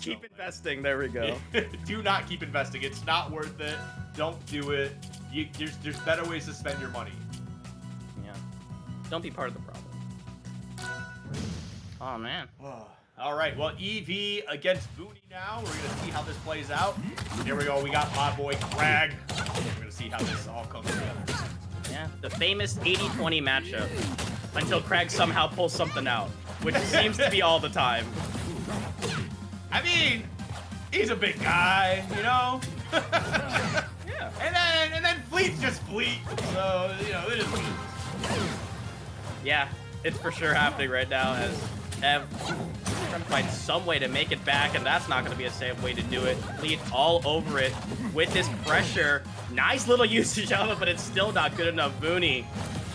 Keep investing. There we go. Do not keep investing. It's not worth it. Don't do it. There's better ways to spend your money. Yeah. Don't be part of the problem. Oh, man. All right, well, EV against vooni now. We're going to see how this plays out. Here we go. We got my boy Kragg. We're going to see how this all comes together. Yeah, the famous 80-20 matchup. Until Kragg somehow pulls something out, which seems to be all the time. I mean, he's a big guy, you know? Yeah. And then Fleet's just Fleet. So, you know, it is what it is. Yeah, it's for sure happening right now as Ev trying to find some way to make it back, and that's not going to be a safe way to do it. Fleet all over it with this pressure. Nice little usage of it, but it's still not good enough. vooni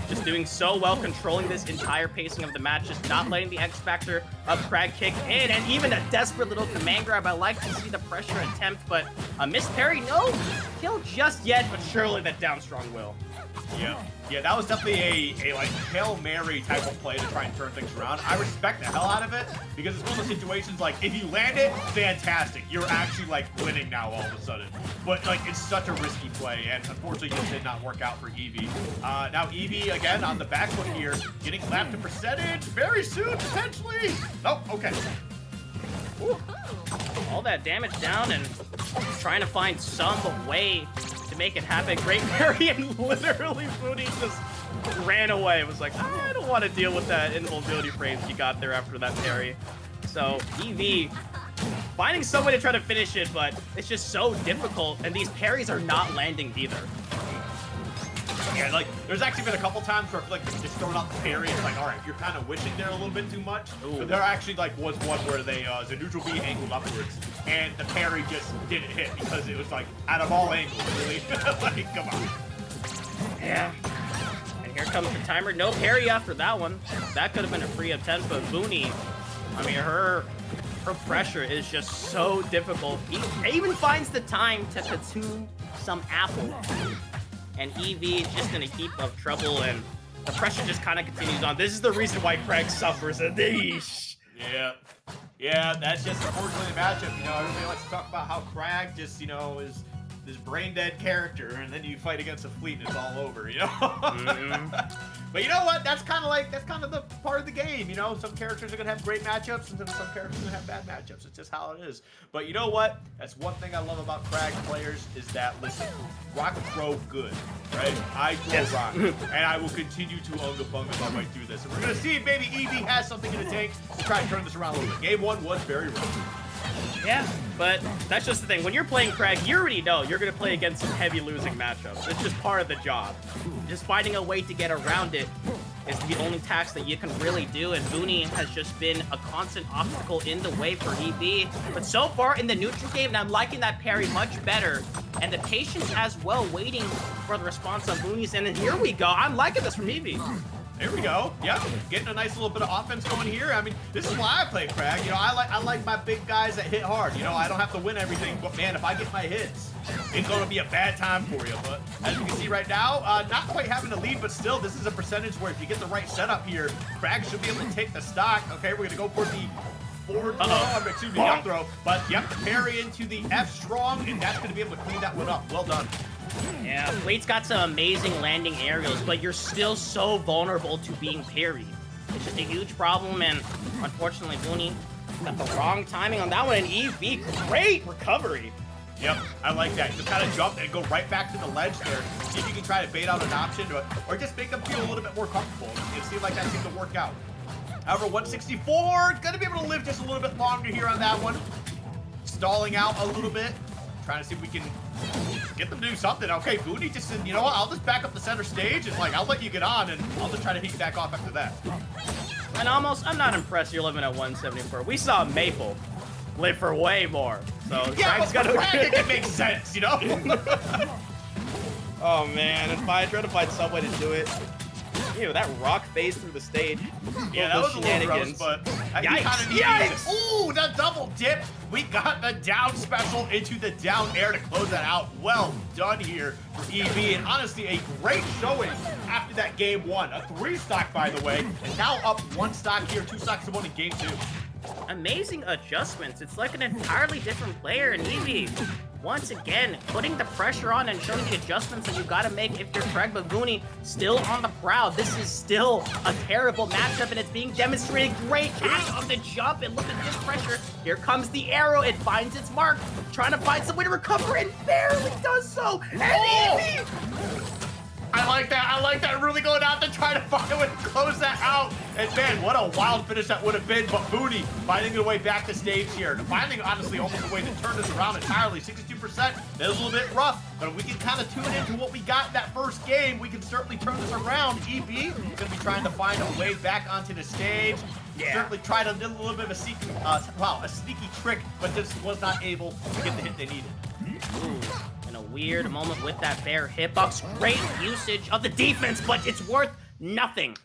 just doing so well, controlling this entire pacing of the match, just not letting the X factor of Kragg kick in, and even a desperate little command grab. I like to see the pressure attempt, but a missed parry, no kill just yet, but surely that down strong will. Yeah, that was definitely a like Hail Mary type of play to try and turn things around. I respect the hell out of it because it's one of those situations like if you land it, fantastic. You're actually like winning now all of a sudden. But like it's such a risky play, and unfortunately it did not work out for EV. Now EV again on the back foot here, getting lapped to percentage very soon potentially. Oh, okay. Ooh. All that damage down and trying to find some way to make it happen. Great parry, and literally vooni just ran away. It was like, I don't want to deal with that invulnerability frames you got there after that parry. So EV finding some way to try to finish it, but it's just so difficult, and these parries are not landing either. Yeah, like, there's actually been a couple times where I feel like just throwing out the parry, it's like, all right, you're kind of wishing there a little bit too much. Ooh. But there actually, like, was one where they, the neutral B angled upwards, and the parry just didn't hit because it was, like, out of all angles, really. Like, come on. Yeah. And here comes the timer. No parry after that one. That could have been a free attempt, but vooni, I mean, her pressure is just so difficult. He even finds the time to consume some apple. And EV is just in a heap of trouble, and the pressure just kind of continues on. This is the reason why Kragg suffers. Yeah, that's just unfortunately the matchup. You know, everybody likes to talk about how Kragg just, you know, is this brain-dead character, and then you fight against a Fleet and it's all over, you know? But you know what? That's kind of the part of the game, you know? Some characters are going to have great matchups, and then some characters are going to have bad matchups. It's just how it is. But you know what? That's one thing I love about Kragg players is that, listen, rock throw good, right? I throw rock, and I will continue to unga-bunga my way through this. And we're going to see if maybe EV has something in the tank to try and turn this around a little bit. Game one was very rough. Yeah, but that's just the thing. When you're playing Kragg, you already know you're going to play against some heavy losing matchups. It's just part of the job. Just finding a way to get around it is the only task that you can really do, and vooni has just been a constant obstacle in the way for EV. But so far in the neutral game, and I'm liking that parry much better, and the patience as well, waiting for the response on vooni's, and then here we go. I'm liking this from EV. There we go. Yep, getting a nice little bit of offense going here. I mean, this is why I play Kragg. You know, I like my big guys that hit hard. You know, I don't have to win everything, but man, if I get my hits, it's going to be a bad time for you. But as you can see right now, not quite having a lead, but still, this is a percentage where if you get the right setup here, Kragg should be able to take the stock. Okay, we're going to go for the forward throw, excuse me, up throw. But yep, parry into the F strong, and that's going to be able to clean that one up. Well done. Yeah, Fleet's got some amazing landing aerials, but you're still so vulnerable to being parried. It's just a huge problem, and unfortunately, vooni got the wrong timing on that one, and EV, great recovery. Yep, I like that. Just kind of jump and go right back to the ledge there. See if you can try to bait out an option, or just make them feel a little bit more comfortable. It seemed like that seemed to work out. However, 164, gonna be able to live just a little bit longer here on that one. Stalling out a little bit. Trying to see if we can get them to do something. Okay, vooni just said, you know what, I'll just back up the center stage. It's like, I'll let you get on, and I'll just try to piggyback off after that. And I'm not impressed you're living at 174. We saw Maple live for way more. So yeah, Kragg's got to it makes sense, you know? Oh, man, and I try to find some way to do it. You know, that rock phase through the stage. Yeah, that was a little gross, but yikes! Ooh, the double dip. We got the down special into the down air to close that out. Well done here for EV, and honestly, a great showing after that game one. A 3 stock, by the way, and now up 1 stock here, 2 stocks to 1 in game 2. Amazing adjustments. It's like an entirely different player in Eevee. Once again, putting the pressure on and showing the adjustments that you gotta make if you're Kragg, but vooni still on the prowl. This is still a terrible matchup, and it's being demonstrated. Great catch on the jump, and look at this pressure. Here comes the arrow. It finds its mark, trying to find some way to recover, and barely does so. And Eevee! I like that. I like that. Really going out to try to find a way to close that out. And man, what a wild finish that would have been. But vooni finding a way back to stage here. Finding, honestly, almost a way to turn this around entirely. 62%. That is a little bit rough. But if we can kind of tune into what we got in that first game, we can certainly turn this around. Eevee is going to be trying to find a way back onto the stage. Certainly tried a little bit of a sneaky trick, but just was not able to get the hit they needed. Ooh. A weird moment with that bear hitbox. Great usage of the defense, but it's worth nothing.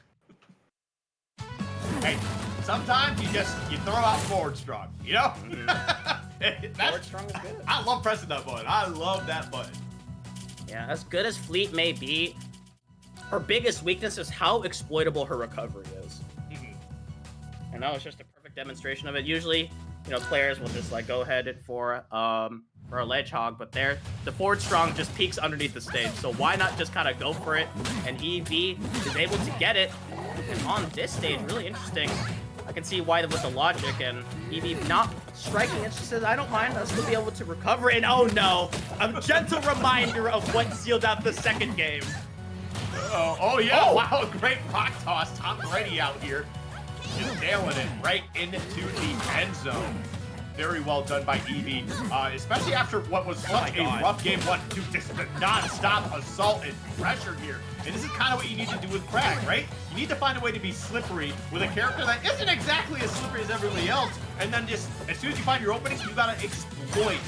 Hey, sometimes you throw out forward strong, you know? Forward strong is good. I love pressing that button. I love that button. Yeah, as good as Fleet may be, her biggest weakness is how exploitable her recovery is. And that was just a perfect demonstration of it. Usually, you know, players will just like go ahead for a ledge hog, but the forward strong just peeks underneath the stage. So why not just kind of go for it? And Eevee is able to get it. And on this stage, really interesting. I can see why with the logic, and Eevee not striking it. She says, I don't mind, I'll still be able to recover. And oh no, a gentle reminder of what sealed out the second game. Oh yeah, oh. Wow, great rock toss. Tom Brady out here. Just nailing it right into the end zone. Very well done by Eevee, especially after what was such a rough game one. Dude, just the non-stop assault and pressure here. And this is kind of what you need to do with Kragg, right? You need to find a way to be slippery with a character that isn't exactly as slippery as everybody else. And then just, as soon as you find your openings, you gotta exploit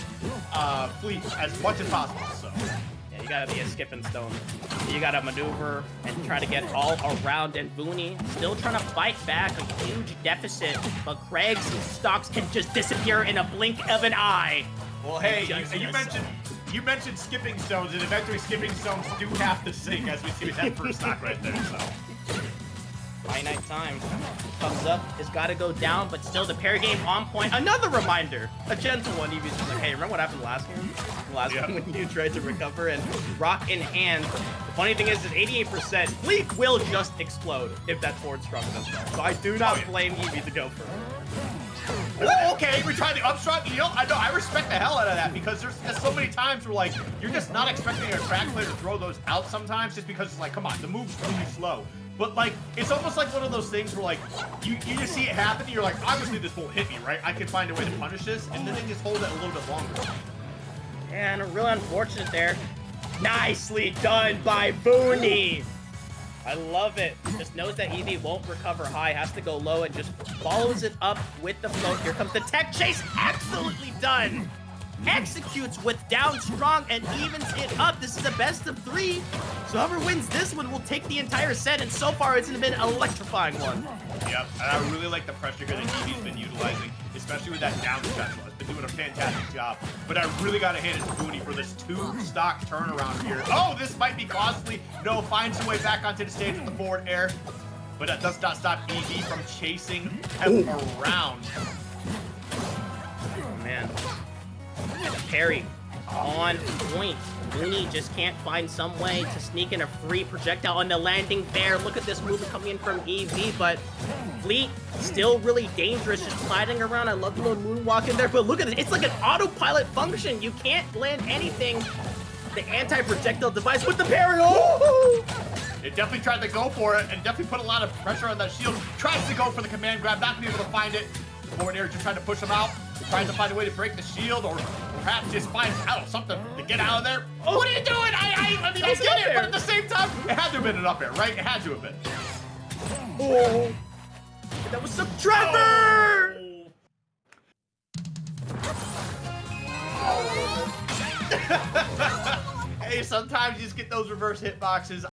Fleet as much as possible, so. Yeah, you gotta be a skipping stone. You gotta maneuver and try to get all around, and vooni still trying to fight back a huge deficit, but Kragg's stocks can just disappear in a blink of an eye. Well, hey, you mentioned skipping stones, and eventually skipping stones do have to sink, as we see with that first stock right there, so. Finite time. Comes up, it's gotta go down, but still the parry game on point. Another reminder, a gentle one. Eevee's just like, hey, remember what happened last game? Last game when you tried to recover and rock in hand. The funny thing is 88%, Fleet will just explode if that forward strong does well. So I do not blame Eevee to go for it. Oh, okay, we tried the up strong. You know, I respect the hell out of that, because there's so many times where, like, you're just not expecting a Kragg player to throw those out sometimes, just because it's like, come on, the move's really slow. But, like, it's almost like one of those things where, like, you just see it happen, and you're like, obviously this won't hit me, right? I can find a way to punish this, and then they just hold it a little bit longer. And really unfortunate there. Nicely done by vooni. I love it. Just knows that Eevee won't recover high, has to go low, and just follows it up with the float. Here comes the tech chase. Absolutely done. Executes with down strong and evens it up. This is a best of 3. So whoever wins this one will take the entire set, and so far it's been an electrifying one. Yep, and I really like the pressure here that Eevee's been utilizing, especially with that down special. It's been doing a fantastic job. But I really got to hand it to vooni for this 2-stock turnaround here. Oh, this might be costly. No, finds a way back onto the stage with the forward air. But that does not stop Eevee from chasing him around. Oh, man. And a parry on point. vooni just can't find some way to sneak in a free projectile on the landing there. Look at this movement coming in from Eevee, but Fleet still really dangerous, just sliding around. I love the little moonwalk in there, but look at it. It's like an autopilot function. You can't land anything. The anti-projectile device with the parry. Oh! It definitely tried to go for it, and definitely put a lot of pressure on that shield. Tries to go for the command grab, not gonna be able to find it. The forward air just trying to push him out. Trying to find a way to break the shield, or perhaps just find out something to get out of there. Oh, what are you doing? I mean, I get it, but at the same time, it had to have been an up air, right? It had to have been. Oh, that was some Trevor! Hey, sometimes you just get those reverse hitboxes.